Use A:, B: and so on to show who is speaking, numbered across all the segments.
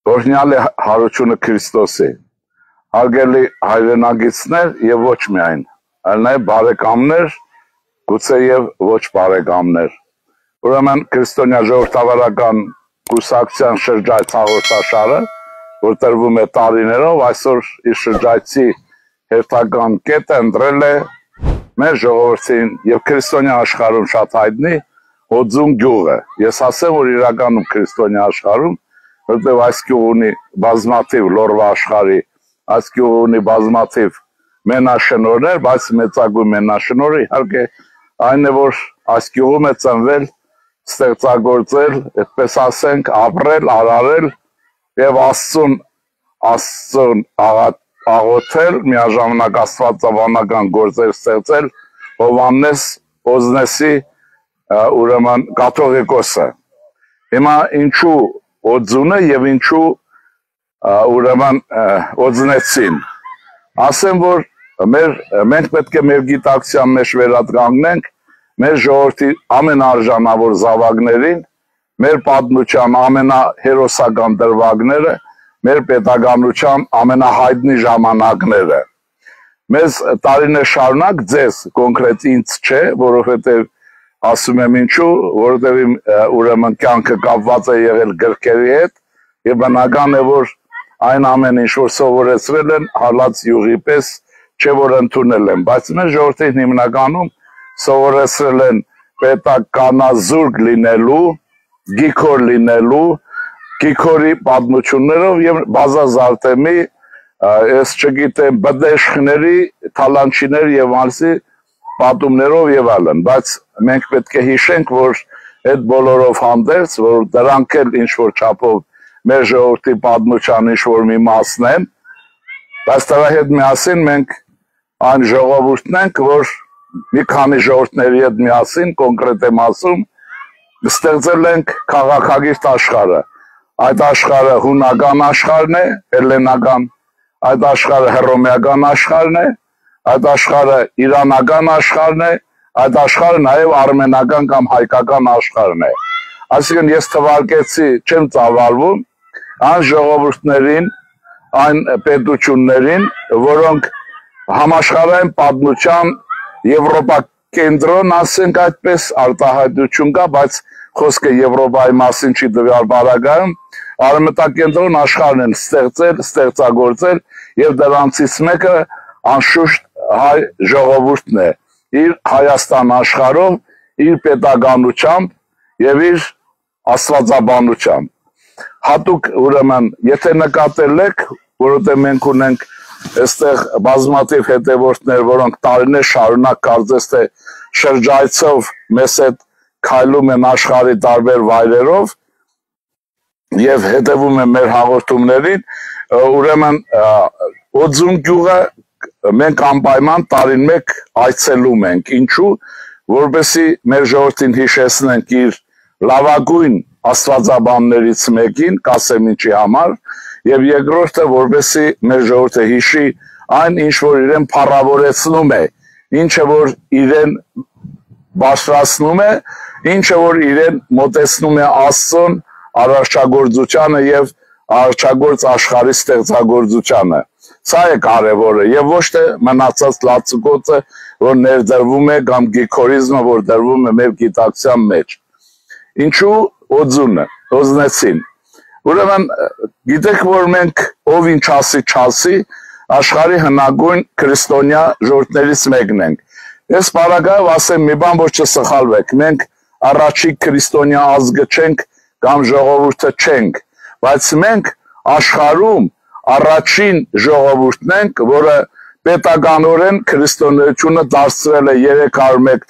A: Օրհնյալ է հարությունը Քրիստոսի, հարգելի հայրենագիտներ եւ ոչ միայն, այլ նաեւ բարեկամներ, գուցե եւ ոչ բարեկամներ։ Ուրեմն քրիստոնյա ժողովրդավարական կուսակցության շրջայց հաղորդաշարը, որ տրվում է տարիներով, այսօր իր շրջայցի հերթական կետը ընտրել է մեր ժողովրդին եւ քրիստոնյա աշխարհում շատ հայտնի Օձուն գյուղը։ Ես ասեմ, որ իրականում քրիստոնյա աշխարհում որտեղ այս գյուղը ունի բազմաթիվ լորվա աշխարհի, այս գյուղը ունի բազմաթիվ մենաշնորհներ, բայց մեծագույն մենաշնորհը իհարկե այն է, որ այս գյուղում է ծնվել, ստեղծագործել, այդպես ասենք, ապրել, արարել եւ Աստծուն աղոթել, միաժամանակ աստվածաբանական գործեր ստեղծել Հովհաննես Օզնեսի ուրեմն կաթողիկոսը։ Հիմա ինչու Օձունը եւ ինչու ուրեմն Օձնեցին։ Ասեմ, որ մենք պետք է մեր գիտակցության մեջ վերադառնանք մեր ժողովրդի ամենարժանավոր զավակներին, մեր պատմության ամենահերոսական դրվագները, մեր պետականության ամենահայտնի ժամանակները։ Մեզ տարիներ շարունակ ձեզ կոնկրետ ինձ չէ, որովհետեւ ասում եմ ինչու, որովհետև ուրեմն կյանքը կապված է եղել գրքերի հետ եւ բնական է, որ այն ամեն ինչ որ սովորեցրել են հալած յուղի պես չէ որ ընդունել են, բայց մեր ժողովրդին հիմնականում սովորեցրել են պետականազուրկ լինելու, գիքոր լինելու, գիքորի պատմություններով եւ բազազարտեմի, ես չգիտեմ, բդեշխների, թալանչիներ եւ այլսի պատումներով եւ այլն, բայց մենք պետք է հիշենք, որ այդ բոլորով հանդերձ, որ դրանք էլ ինչ որ չափով մեր ժողովրդի պատմության ինչ որ մի մասն են, բայց դրա հետ միասին մենք այն ժողովուրդն ենք, որ մի քանի ժողովուրդների հետ միասին կոնկրետ եմ ասում, ստեղծել ենք քաղաքագիրտ աշխարհը։ Այդ աշխարհը հունական աշխարհն է, հելլենական, այդ աշխարհը հռոմեական աշխարհն է, այդ աշխարհը իրանական աշխարհն է, այդ աշխարհը նաև արմենական կամ հայկական աշխարհն է։ Այսինքն ես թվարկեցի, չեմ ծավալվում, այն ժողովուրդներին, այն պետություններին, որոնք համաշխարհային պատմության Եվրոպա կենտրոն, ասենք այդպես, արտահայտություն կա, բայց խոսքը Եվրոպայի մասին չի տվյալ բaragայում, արմատակենտրոն աշխարհն են ստեղծել, ստեղծագործել եւ դրանցից մեկը անշուշտ հայ ժողովուրդն է, իր Հայաստան աշխարհով, իր պետականությամբ եւ իր աստվածաբանությամբ։ Հատուկ ուրեմն, եթե նկատել եք, որովհետեւ մենք ունենք այստեղ բազմաթիվ հետևորդներ, որոնք տարիներ շարունակ կարծես թե շրջայցով մեզ հետ քայլում են աշխարհի տարբեր վայրերով եւ հետևում են մեր հաղորդումներին, ուրեմն Օձուն գյուղը մենք անպայման տարին մեկ այցելում ենք, ինչու, որպեսզի մեր ժողովրդին հիշեցնենք իր լավագույն աստվածաբաններից մեկին, կասեմ ինչի համար, եւ երկրորդը, որպեսզի մեր ժողովուրդը հիշի այն, ինչ որ իրեն փառավորեցնում է, ինչը որ իրեն բարձրացնում է, ինչը որ իրեն մոտեցնում է Աստծուն, արարչագործությանը եւ արարչագործ աշխարհի ստեղծագործությանը։ Սա է կարևորը եւ ոչ թե մնացած լացուկոցը, որ ներդրվում է կամ գիքորիզմը, որ դրվում է մեր գիտակցության մեջ։ Ինչու Օձունը, Օզնեցին։ Ուրեմն գիտեք, որ մենք ով ինչ չասի, աշխարհի հնագույն քրիստոնյա ժողովուրդներից մեկն ենք։ Ես բaragայով ասեմ մի բան, որ չսխալվեք։ Մենք առաջի քրիստոնյա ազգը չենք կամ ժողովուրդը չենք, բայց մենք աշխարհում առաջին ժողովուրդն ենք, որը պետականորեն քրիստոնեությունը դարձրել է 301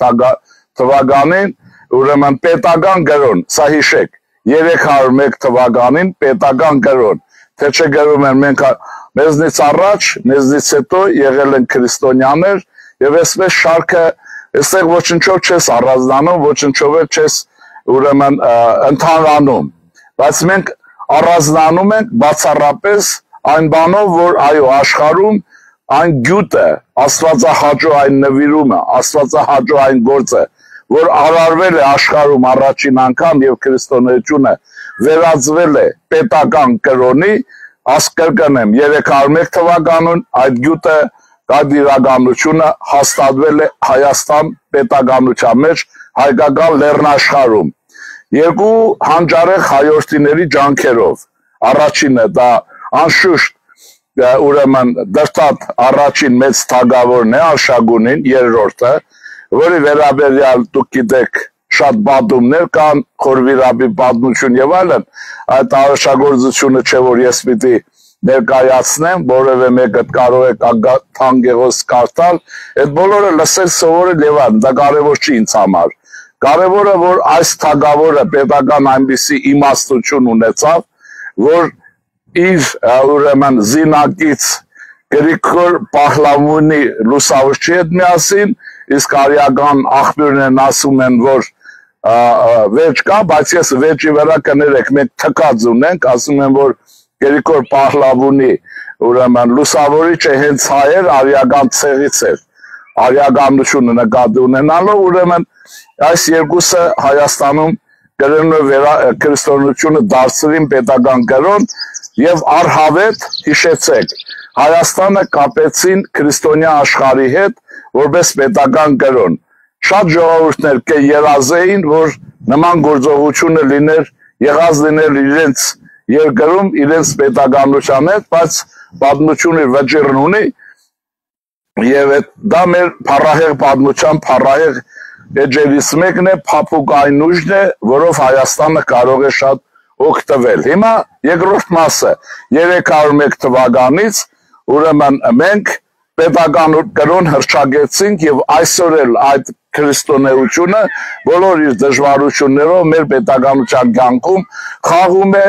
A: թվականին, ուրեմն պետական գրոն, սա հիշեք, 301 թվականին պետական գրոն, թե չէ գրում են մենք մեզնից առաջ, մեզնից հետո եղել են քրիստոնյաներ եւ այսպես շարքը, այստեղ ոչնչով չես առանձնանում, ոչնչով չես ուրեմն ընդհանրանում, բայց մենք առանձնանում ենք բացառապես այն բանով, որ այո, աշխարհում այն գյուտը, աստվածահաճո այն նվիրումը, աստվածահաճո այն գործը, որ արարվել է աշխարհում առաջին անգամ եւ քրիստոնեությունը վերածվել է պետական կրոնի, կրկնեմ 301 թվականին այդ գյուտը այդ իրականությունը հաստատվել է Հայաստան պետականության մեջ հայկական լեռնաշխարհում երկու հանճարեղ հայորդիների ջանքերով առաջինը դա անշուշտ ուրեմն դրտատ առաջին մեծ թագավորն է Արշակունին երրորդը որի վերաբերյալ դուք գիտեք շատ պատումներ կան խորվիրաբի պատմություն եւ այլն այդ արշագործությունը չէ որ ես պիտի ներկայացնեմ որևէ մեկը կարող է թանգեղոս կարդալ այդ բոլորը լսել սովորել եւ այլն դա կարեւոր չի ինձ համար կարեւորը որ այս թագավորը պետական այնպիսի իմաստություն ունեցավ որ իր ուրեմն զինակից Գրիգոր Պահլավոնի լուսավորչի հետ միասին իսկ արիական աղբյուրներն ասում են որ վեճ կա բայց ես վեճի վրա կներեք մենք թքած ունենք ասում են որ Գրիգոր Պահլավոնի ուրեմն լուսավորիչը հենց հայեր արիական ցեղից էր արիականությունը նկատի ունենալով ուրեմն այս երկուսը Հայաստանում քրիստոնեությունը դարձրին պետական կրոն եւ առհավետ հիշեցեք Հայաստանը կապեցին քրիստոնյա աշխարհի հետ որպես պետական կրոն շատ ժողովուրդներ կերազեին որ նման գործողությունը լիներ եղած լիներ իրենց երկրում իրենց պետականության հետ բայց պատմությունը վճիռն ունի եւ դա մեր փառահեղ պատմության փառահեղ էջերից մեկն է փափուկ այն ուժն է որով Հայաստանը կարող է շատ օգտվել հիմա երկրորդ մասը 301 թվականից ուրեմն մենք պետական կրոն հռչակեցինք եւ այսօր էլ այդ քրիստոնեությունը բոլոր իր դժվարություններով մեր պետականության կյանքում խաղում է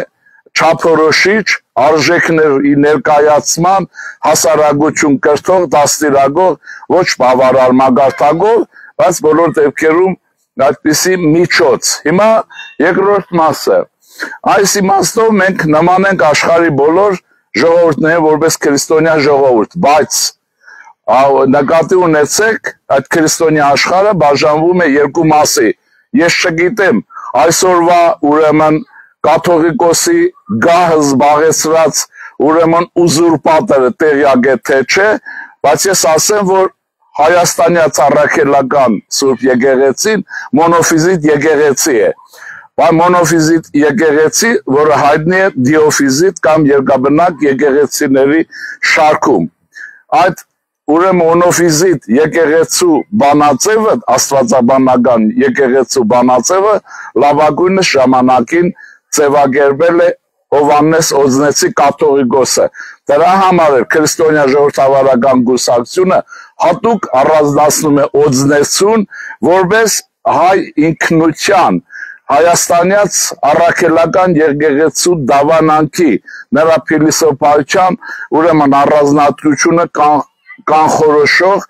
A: չափորոշիչ արժեքների ներկայացման հասարակություն կրթող դաստիարակող ոչ բավարար մագարտակով բայց բոլոր դեպքերում այդպիսի միջոց հիմա երկրորդ մասը այս իմաստով մենք նման ենք աշխարհի բոլոր ժողովուրդներին որպես քրիստոնյա ժողովուրդ բայց նկատի ունեցեք այդ քրիստոնյա աշխարհը բաժանվում է երկու մասի ես չգիտեմ այսօրվա ուրեմն կաթողիկոսի գահը զբաղեցրած ուրեմն ուզուրպատորը տեղյակ է թե չէ բայց ես ասեմ որ Հայաստանյա ծառայելական Սուրբ եկեղեցին մոնոֆիզիտ եկեղեցի է բայց մոնոֆիզիտ եկեղեցի որը հայտնի է դիոֆիզիտ կամ երկաբնակ եկեղեցիների շարքում այդ ուրեմն մոնոֆիզիտ եկեղեցու բանաձևը աստվածաբանական եկեղեցու բանաձևը լավագույնս ժամանակին ձևակերպել է Հովհաննես Օձնեցի կաթողիկոսը դրա համար է քրիստոնյա ժողովրդավարական գուսակցությունը հատուկ առանձնացնում է Օձնեցուն որպես հայ ինքնության հայաստանյաց առաքելական եկեղեցու դավանանքի նրա փիլիսոփայության ուրեմն առանձնահատկությունը կանխորոշող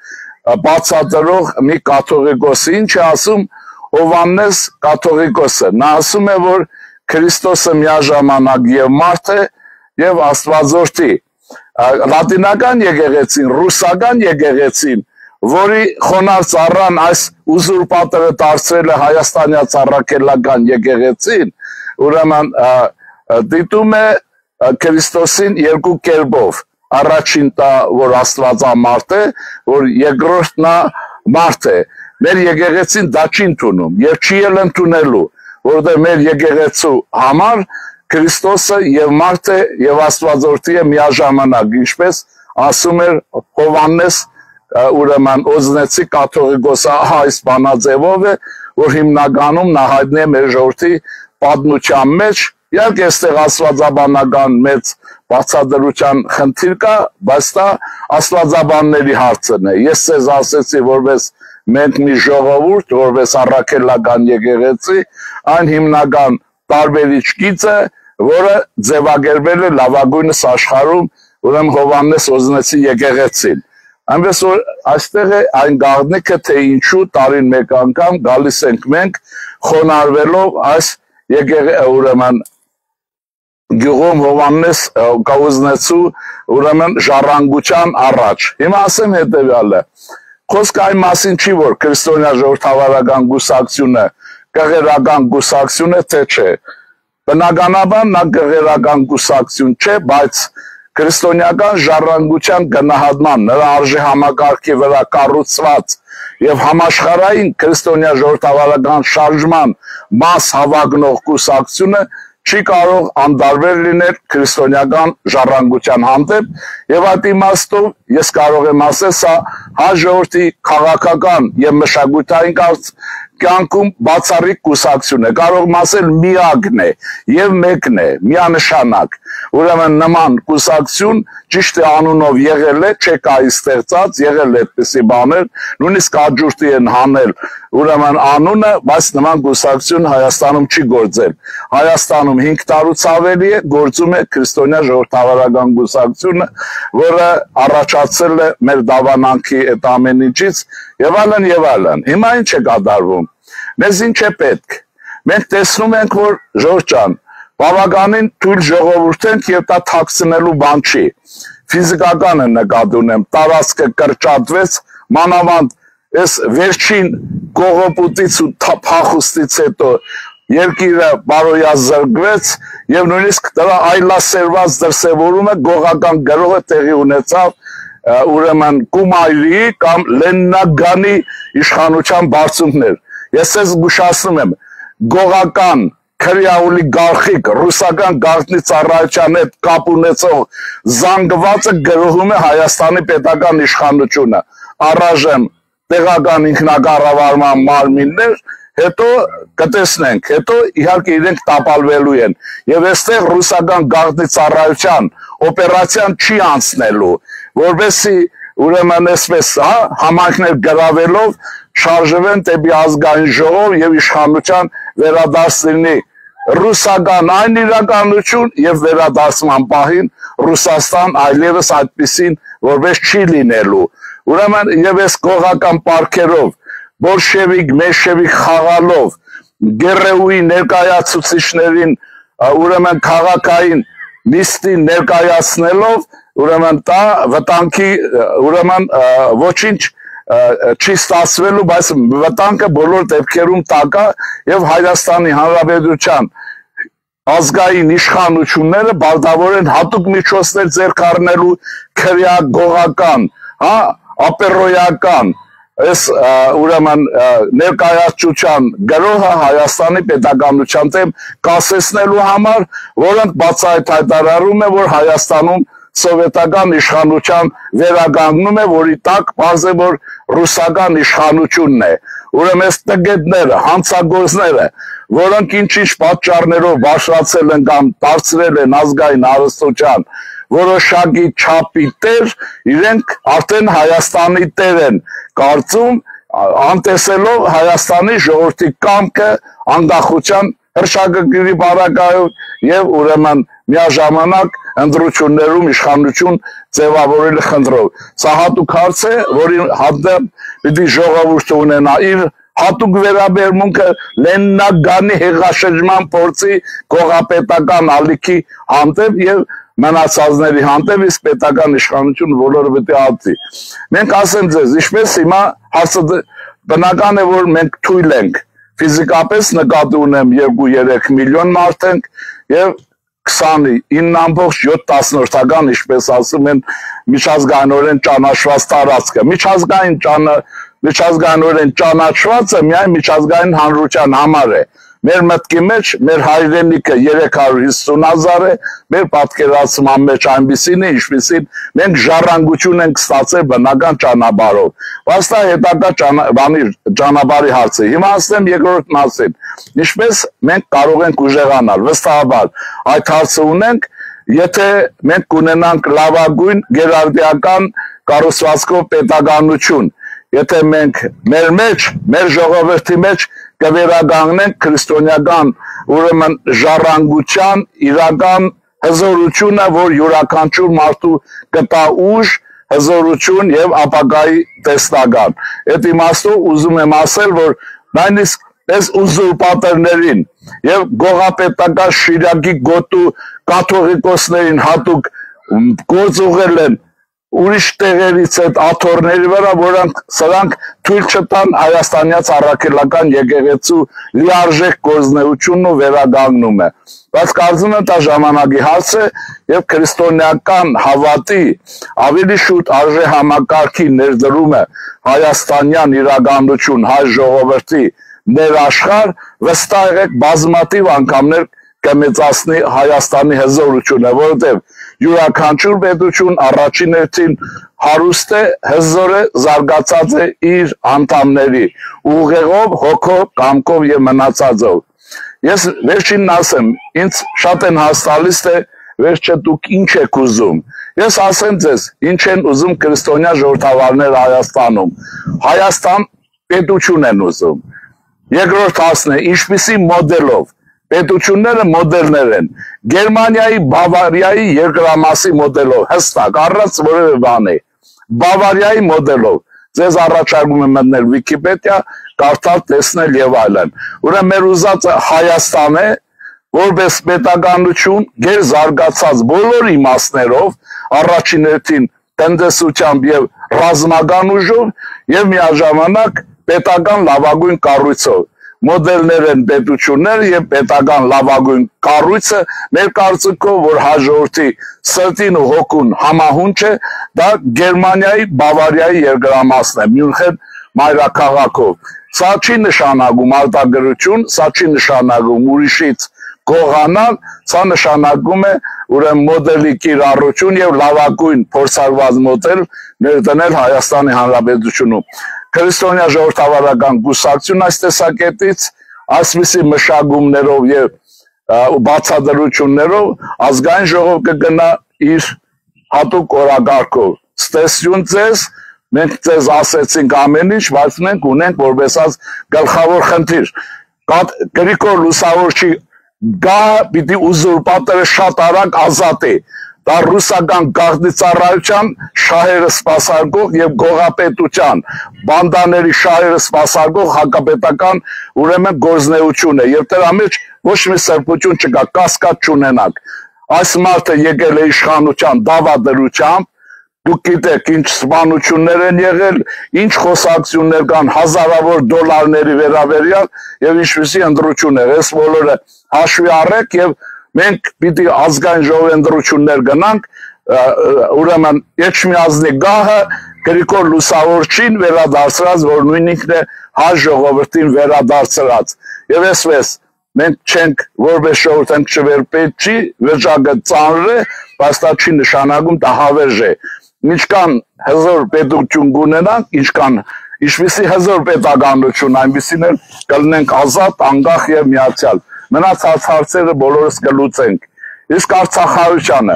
A: բացատրող մի կաթողիկոսի ինչ է ասում Հովհաննես կաթողիկոսը նա ասում է որ Քրիստոսը միաժամանակ եւ մարդ է եւ Աստվածորդի լատինական եկեղեցին ռուսական եկեղեցին որի խոնարհ ծառան այս ուզուրպատորը դարձրել է հայաստանյա ծառայելական եկեղեցին ուրեմն դիտում է Քրիստոսին երկու կերպով առաջին դա որ Աստվածամարդ է որ երկրորդն նա մարդ է մեր եկեղեցին դա չի ընդունում եւ չի էլ ընդունելու որտեղ մեր եկեղեցու համար Քրիստոսը եւ մարդը եւ Աստվածորդի է միաժամանակ ինչպես ասում էր Հովհաննես ուրեմն Օձնեցի կաթողիկոսը այս բանաձևով է որ հիմնականում նա հայտնի է մեր ժողովրդի պատմության մեջ իհարկե այստեղ աստվածաբանական մեծ բացատրության խնդիր կա բայց դա աստվածաբանների հարցն է ես ցեզ ասեցի որպես մենք մի ժողովուրդ որպես առաքելական եկեղեցի այն հիմնական տարբերիչ գիծը որը ձևակերպել է լավագույնս աշխարհում ուրեմն Հովհաննես Օձնեցի եկեղեցին այնպես որ այստեղ է այն գաղտնիքը թե ինչու տարին մեկ անգամ գալիս ենք մենք խոնարհվելով այս ուրեմն գյուղում Հովհաննես Օձնեցու ուրեմն ժառանգության առաջ հիմա ասեմ հետեւյալը խոսքը այն մասին չի որ քրիստոնյա ժողովրդավարական գուսակցությունը կղերական գուսակցություն է թե չէ բնականաբար նա գեղերական կուսակցություն չէ, բայց քրիստոնեական ժառանգության գնահատման նրա արժե համակարգի վրա կառուցված եւ համաշխարհային քրիստոնյա ժողովրդավարական շարժման մաս հավակնող կուսակցությունը չի կարող անդարբեր լինել քրիստոնեական ժառանգության հանդեպ եւ այդ իմաստով ես կարող եմ ասել սա հայ ժողովրդի քաղաքական եւ մշակութային կյանքում բացառիկ կուսակցություն է, կարող եմ ասել միակն է եւ մեկն է, միանշանակ։ Ուրեմն նման կուսակցություն ճիշտ է անունով եղել է, չէ կա ստեղծած, եղել է այդպիսի բաներ, նույնիսկ աջուրտի են հանել ուրեմն անունը, բայց նման կուսակցություն Հայաստանում չի գործել։ Հայաստանում 5 տարուց ավելի է գործում է քրիստոնյա ժողովրդավարական կուսակցությունը, որը առաջացել է մեր դավանանքի այդ ամեն ինչից եւ այլն եւ այլն։ Հիմա ինչ է կատարվում։ Մեզ ինչ է պետք։ Մենք տեսնում ենք, որ ժողովուրդ ջան, բավականին թույլ ժողովուրդ ենք եւ դա թաքցնելու բան չի։ Ֆիզիկական է նկատի ունեմ, տարածքը կրճատվեց, մանավանդ այս վերջին կողոպուտից ու փախուստից հետո երկիրը բարոյազրկվեց եւ նույնիսկ դրա այլասերված դրսևորումը գողական գրողը տեղի ունեցավ ուրեմն Կումայրի կամ Լեննագանի իշխանության բարձունքներ։ Ես ես զգուշացնում եմ, գողական քրեաուլի գարխիկ ռուսական գաղտնի ծառայության հետ կապ ունեցող զանգվածը գրողում է Հայաստանի պետական իշխանությունը, առայժմ տեղական ինքնակառավարման մարմիններ, հետո կտեսնենք, հետո իհարկե իրենք տապալվելու են եւ այստեղ ռուսական գաղտնի ծառայության օպերացիան չի անցնելու, որովհետեւ ուրեմն այսպես, համայնքներ գրավելով շարժվեն դեպի ազգային ժողով եւ իշխանության վերադարձ լինի ռուսական այն իրականություն եւ վերադարձման պահին Ռուսաստան այլևս այդպեսին որպես չի լինելու։ Ուրեմն եւ այս գողական պարքերով բոլշևիկ, մեշևիկ խաղալով գերեուի ներկայացուցիչներին ուրեմն քաղաքային նիստին ներկայացնելով ուրեմն դա վտանգի ուրեմն ոչինչ չի ստացվելու, բայց վտանգը բոլոր դեպքերում տակա եւ Հայաստանի Հանրապետության ազգային իշխանությունները բալդավոր են հատուկ միջոցներ ձեռք առնելու քրեա գողական, ապերոյական այս ուրեմն ներկայացության գրոհը Հայաստանի պետականության դեմ կասեցնելու համար, որոնք բացահայտ հայտարարում է, որ Հայաստանում սովետական իշխանության վերագանգնում է, որի տակ բարձ է, որ ռուսական իշխանությունն է։ Ուրեմն այս տգետները, հանցագործները, որոնք ինչ-ինչ պատճառներով բարձրացել են կամ դարձրել են ազգային հարստության որոշակի չափի տեր, իրենք արդեն Հայաստանի տեր են կարծում, անտեսելով Հայաստանի ժողովրդի կամքը անկախության հռչակագրի բարակայով եւ ուրեմն միաժամանակ ընտրություններում իշխանություն ձևավորել խնդրով։ Սա հատուկ հարց է, որի հանդեպ պիտի ժողովուրդը ունենա իր հատուկ վերաբերմունքը Լեննագանի հեղաշրջման փորձի գողապետական ալիքի հանդեպ եւ մնացածների հանդեպ իսկ պետական իշխանությունը բոլորը պետք է ածի։ Մենք ասեմ ձեզ, ինչպես հիմա հարցը բնական է, որ մենք թույլ ենք ֆիզիկապես նկատի ունեմ 2-3 միլիոն մարդ ենք եւ 29.7 ինչպես ասում են միջազգայինորեն ճանաչված տարածքը։ Միջազգայինորեն ճանաչվածը միայն միջազգային հանրության համար է։ Մեր մտքի մեջ մեր հայրենիքը 350,000 է, մեր պատկերացման մեջ այնպիսին է, ինչպիսին մենք ժառանգություն ենք ստացել բնական ճանապարհով։ Բայց դա հետագա ճանապարհի հարց է։ Հիմա ասեմ երկրորդ մասին։ Ինչպես մենք կարող ենք ուժեղանալ, վստահաբար այդ հարցը ունենք, եթե մենք կունենանք լավագույն գերարդիական կառուցվածքով պետականություն, եթե մենք մեր մեջ, մեր ժողովրդի մեջ կվերագաննենք քրիստոնեական ուրեմն ժառանգության իրական հզորությունը, որ յուրաքանչյուր մարդու կտա ուժ, հզորություն եւ ապագայի տեսլական։ Այդ իմաստով ուզում եմ ասել, որ նույնիսկ այս ուզուրպատորներին եւ գողապետական շիրակի գոտու կաթողիկոսներին հատուկ գործ ուղղել են ուրիշ տեղերից այդ աթոռների վրա, որոնք սրանք թույլ չտան հայաստանյաց առաքելական եկեղեցու լիարժեք գործունեությունն ու վերագանգնումը։ Բայց կարծում եմ դա ժամանակի հարց է եւ քրիստոնեական հավատի ավելի շուտ արժե համակարգի ներդրումը հայաստանյան իրականություն հայ ժողովրդի ներաշխար վստահ եք բազմաթիվ անգամներ կմեծացնի Հայաստանի հզորությունը, որովհետև յուրաքանչյուր պետություն առաջին հերթին հարուստ է, հզոր է, զարգացած է իր անդամների ուղեղով, հոգով, կամքով եւ մնացածով։ Ես վերջինն ասեմ, ինձ շատ են հասցալիս թե վերջը դուք ինչ եք ուզում։ Ես ասեմ ձեզ, ինչ են ուզում քրիստոնյա ժողովրդավարներ Հայաստանում։ Հայաստան պետություն են ուզում։ Երկրորդ հարցն է, ինչպիսի մոդելով պետությունները մոդելներ են։ Գերմանիայի, Բավարիայի երկրամասի մոդելով, հստակ, առանց որևէ բանի։ Բավարիայի մոդելով։ Ձեզ առաջարկում եմ մտնել Վիկիպեդիա, կարդալ, տեսնել եւ այլն։ Ուրեմն մեր ուզածը Հայաստան է, որպես պետականություն, գերզարգացած բոլոր իմաստներով, առաջին հերթին տնտեսությամբ եւ ռազմական ուժով եւ միաժամանակ պետական լավագույն կառույցով։ Մոդելներ են պետություններ եւ պետական լավագույն կառույցը մեր կարծիքով որ հաջորդի սրտին ու հոգուն համահունչ է դա Գերմանիայի Բավարիայի երկրամասն է Մյունխեն մայրաքաղաքով սա չի նշանակում արտադրություն սա չի նշանակում ուրիշից գողանալ սա նշանակում է ուրեմն մոդելի կիրառություն եւ լավագույն փորձարկված մոդել ներդնել Հայաստանի Հանրապետությունում Քրիստոնյա ժողովրդավարական կուսակցություն այս տեսակետից այսպիսի մշակումներով եւ բացատրություններով ազգային ժողով կգնա իր հատուկ օրակարգով ստեսյուն ձեզ մենք ձեզ ասեցինք ամեն ինչ բայց մենք ունենք որպես գլխավոր խնդիր Գրիգոր Լուսավորչի գա պիտի ուզուրպատորը շատ արագ ազատի դա ռուսական գաղտնիծառայության շահերը սպասարկող եւ գողապետության բանդաների շահերը սպասարկող հակապետական ուրեմն գործնեություն է եւ դրա մեջ ոչ մի սրբություն չկա կասկած չունենաք այս մարդը եկել է իշխանության դավադրությամբ դուք գիտեք ինչ սպանություններ են եղել ինչ խոսակցություններ կան հազարավոր դոլարների վերաբերյալ եւ ինչպիսի ընտրություն է այս բոլորը հաշվի առեք եւ մենք պիտի ազգային ժողովի ընտրություններ գնանք ուրեմն Էջմիածնի գահը Գրիգոր Լուսավորչին վերադարձրած որ նույն ինքն է հայ ժողովրդին վերադարձրած եւ այսպես մենք չենք որպես ժողովուրդ ենք չվերպեչի վիճակը ծանր է բայց դա չի նշանակում դա հավերժ է ինչքան հզոր պետություն կունենանք ինչքան ինչպիսի հզոր պետականություն այնպիսին էլ կլինենք ազատ անկախ եւ միացյալ մնացած հարցերը բոլորս կլուծենք իսկ Արցախահայությանը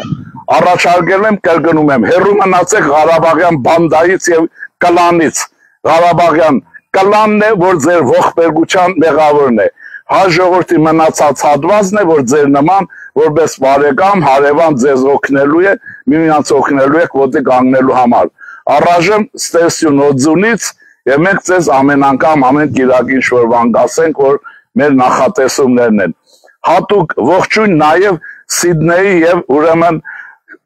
A: առաջարկել եմ կրկնում եմ հերու մնացեք Ղարաբաղյան բանդայից եւ կլանից Ղարաբաղյան կլանն է որ ձեր ողբերգության մեղավորն է հայ ժողովրդի մնացած հատվածն է որ ձեր նման որպես բարեկամ հարևան ձեզ օգնելու է միմյանց օգնելու եք ոտի կանգնելու համար առայժմ ստեսյուն օձունից եւ մենք ձեզ ամեն անգամ ամեն կիրակի ինչ-որ բան կասենք որ մեր նախատեսումներն են հատուկ ողջույն նաև Սիդնեի եւ ուրեմն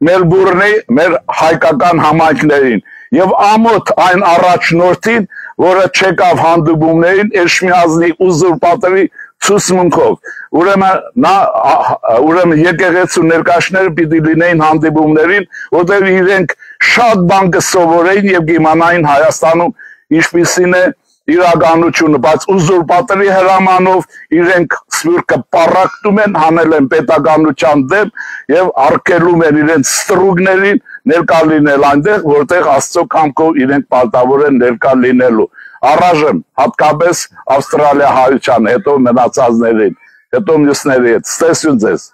A: Մելբուրնի մեր հայկական համայնքներին եւ ամոթ այն առաջնորդին որը չեկավ հանդիպումներին Էջմիածնի ուզուրպատորի ցուսմունքով ուրեմն եկեղեցու ներկայացները պիտի լինեին հանդիպումներին որտեղ իրենք շատ բան կսովորեին եւ կիմանային Հայաստանում ինչպիսին է իրականությունը, բայց ուզուրպատորի հրամանով իրենք սպյուրքը պառակտում են, հանել են պետականության դեմ եւ արգելում են իրենց ստրուկներին ներկա լինել այնտեղ, որտեղ Աստծո կամքով իրենք պարտավոր են ներկա լինելու։ Առայժմ հատկապես Ավստրալիա հայությանը, հետո մնացածներին, հետո մյուսների հետ։ Ստեսյուն ձեզ։